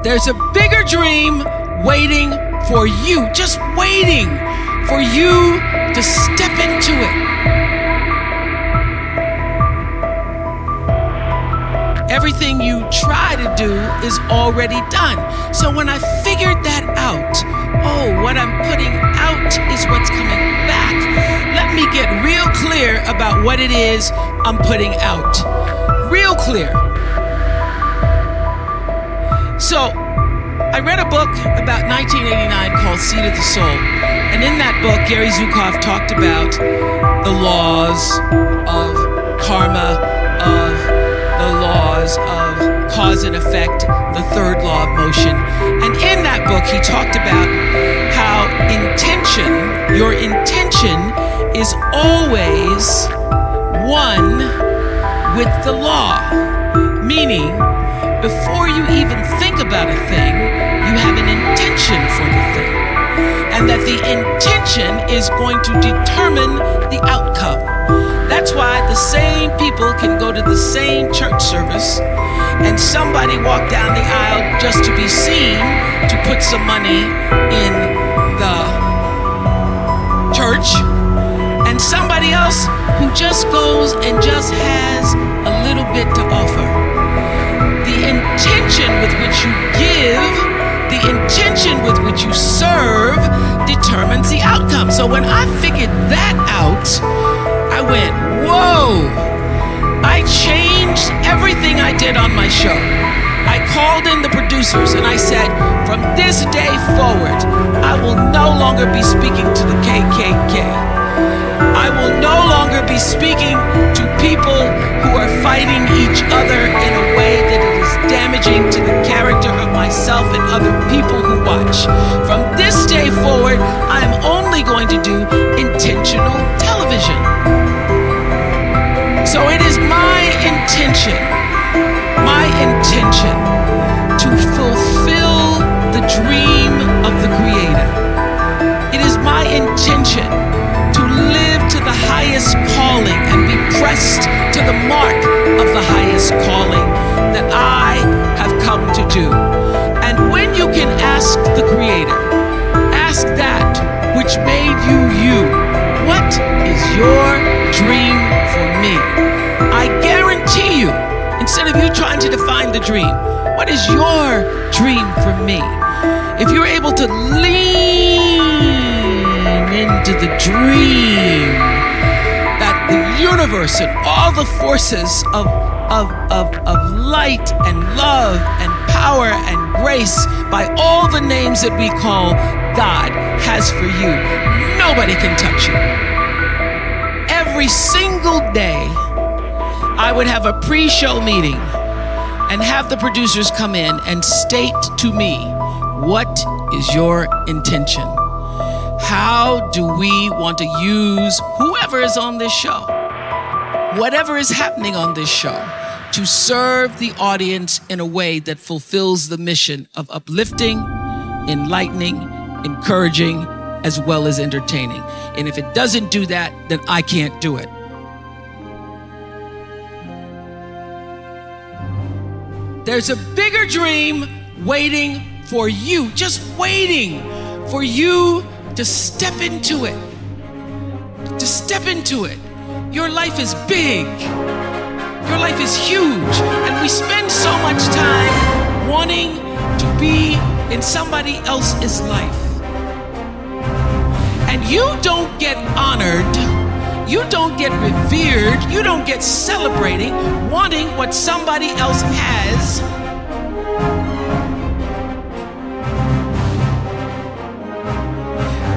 There's a bigger dream waiting for you, just waiting for you to step into it. Everything you try to do is already done. So when I figured that out, what I'm putting out is what's coming back. Let me get real clear about what it is I'm putting out. Real clear. So I read a book about 1989 called Seed of the Soul. And in that book, Gary Zukav talked about the laws of karma, of the laws of cause and effect, the third law of motion. And in that book, he talked about how your intention is always one with the law. Meaning, before you even think about a thing, you have an intention for the thing. And that the intention is going to determine the outcome. That's why the same people can go to the same church service and somebody walk down the aisle just to be seen to put some money in the church, and somebody else who just goes and just has a little bit to offer. The intention with which you give, the intention with which you serve determines the outcome. So when I figured that out, I went, whoa! I changed everything I did on my show. I called in the producers and I said, from this day forward, I will no longer be speaking to the KKK. I will no longer be speaking to people who are fighting each other in a way that it is damaging to the character of myself and other people who watch. From this day forward, I am only going to do intentional television. So it is my intention to fulfill the dream of the Creator. It is my intention to live to the highest calling and be pressed to the mark of the highest calling that I have come to do. And when you can ask the Creator, ask that which made you you, what is your dream for me? I guarantee you, instead of you trying to define the dream, what is your dream for me? If you're able to lean into the dream that the universe and all the forces of light and love and power and grace by all the names that we call God has for you, nobody can touch you. Every single day, I would have a pre-show meeting and have the producers come in and state to me, what is your intention? How do we want to use whoever is on this show, whatever is happening on this show, to serve the audience in a way that fulfills the mission of uplifting, enlightening, encouraging, as well as entertaining. And if it doesn't do that, then I can't do it. There's a bigger dream waiting for you, just waiting for you to step into it. To step into it. Your life is big. Your life is huge. And we spend so much time wanting to be in somebody else's life. And you don't get honored, you don't get revered, you don't get celebrating wanting what somebody else has.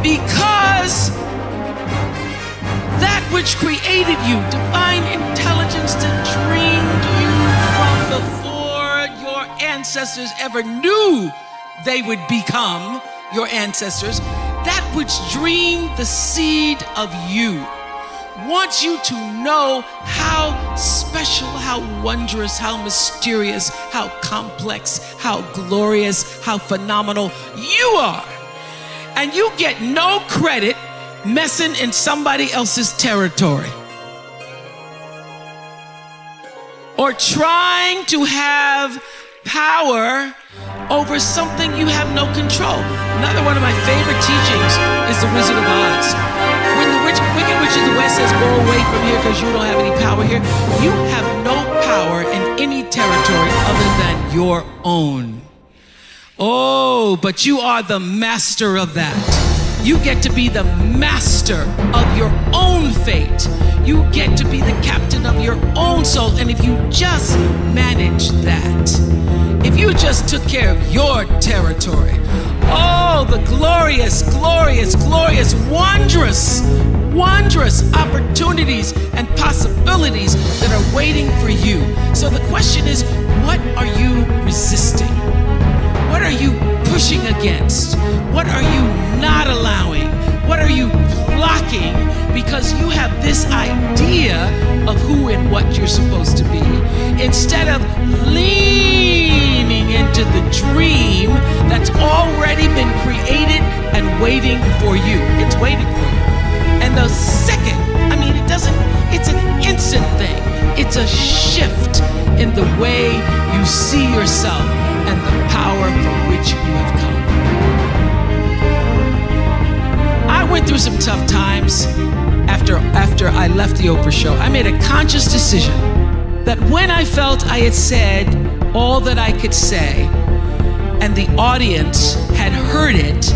Because that which created you, divine intelligence that dreamed you from before your ancestors ever knew they would become your ancestors, that which dreamed the seed of you, wants you to know how special, how wondrous, how mysterious, how complex, how glorious, how phenomenal you are. And you get no credit messing in somebody else's territory or trying to have power over something you have no control. Another one of my favorite teachings is The Wizard of Oz. When the Wicked Witch of the West says, go away from here because you don't have any power here, you have no power in any territory other than your own. Oh, but you are the master of that. You get to be the master of your own fate. You get to be the captain of your own soul. And if you just manage that, if you just took care of your territory, oh, the glorious, glorious, glorious, wondrous, wondrous opportunities and possibilities that are waiting for you. So the question is, what are you resisting? What are you pushing against? What are you not allowing? What are you blocking? Because you have this idea of who and what you're supposed to be, instead of leaning into the dream that's already been created and waiting for you. It's waiting for you. And the second, it's an instant thing. It's a shift in the way you see yourself and the power for which you have come. I went through some tough times after I left the Oprah Show. I made a conscious decision that when I felt I had said all that I could say and the audience had heard it,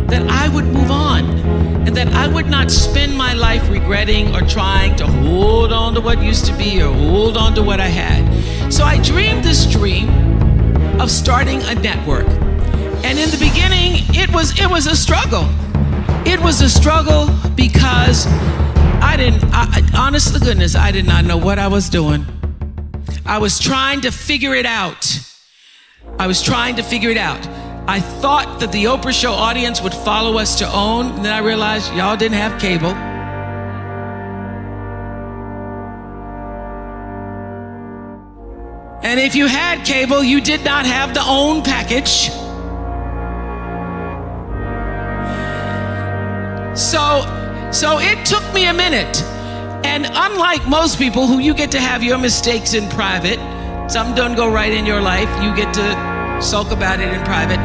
that I would move on and that I would not spend my life regretting or trying to hold on to what used to be or hold on to what I had. So I dreamed this dream of starting a network. And in the beginning, it was a struggle. It was a struggle because honest to goodness, I did not know what I was doing. I was trying to figure it out. I thought that the Oprah Show audience would follow us to OWN, and then I realized y'all didn't have cable. And if you had cable, you did not have the OWN package. So it took me a minute. And unlike most people who you get to have your mistakes in private, something doesn't go right in your life, you get to sulk about it in private.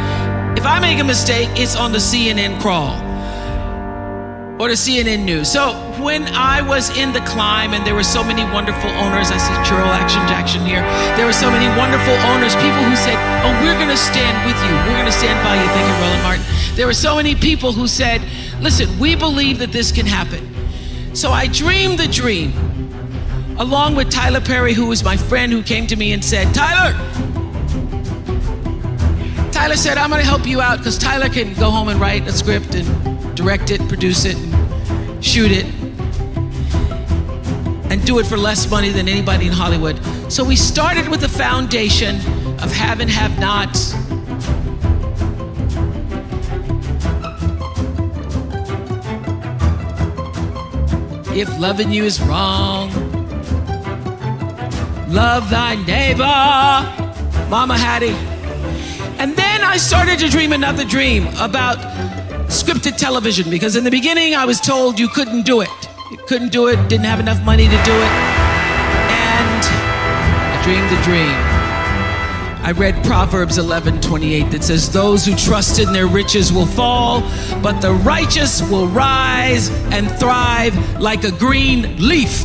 If I make a mistake, it's on the CNN crawl or the CNN news. So when I was in the climb and there were so many wonderful owners, I see Churl Action Jackson here. There were so many wonderful owners, people who said, oh, we're gonna stand with you. We're gonna stand by you. Thank you, Roland Martin. There were so many people who said, listen, we believe that this can happen. So I dreamed the dream, along with Tyler Perry, who was my friend, who came to me and said, Tyler said, I'm gonna help you out, because Tyler can go home and write a script and direct it, produce it, and shoot it, and do it for less money than anybody in Hollywood. So we started with the foundation of have and have nots. If loving you is wrong, love thy neighbor, Mama Hattie. And then I started to dream another dream about scripted television, because in the beginning I was told you couldn't do it. You couldn't do it, didn't have enough money to do it. And I dreamed the dream. I read Proverbs 11:28 that says, those who trust in their riches will fall, but the righteous will rise and thrive like a green leaf.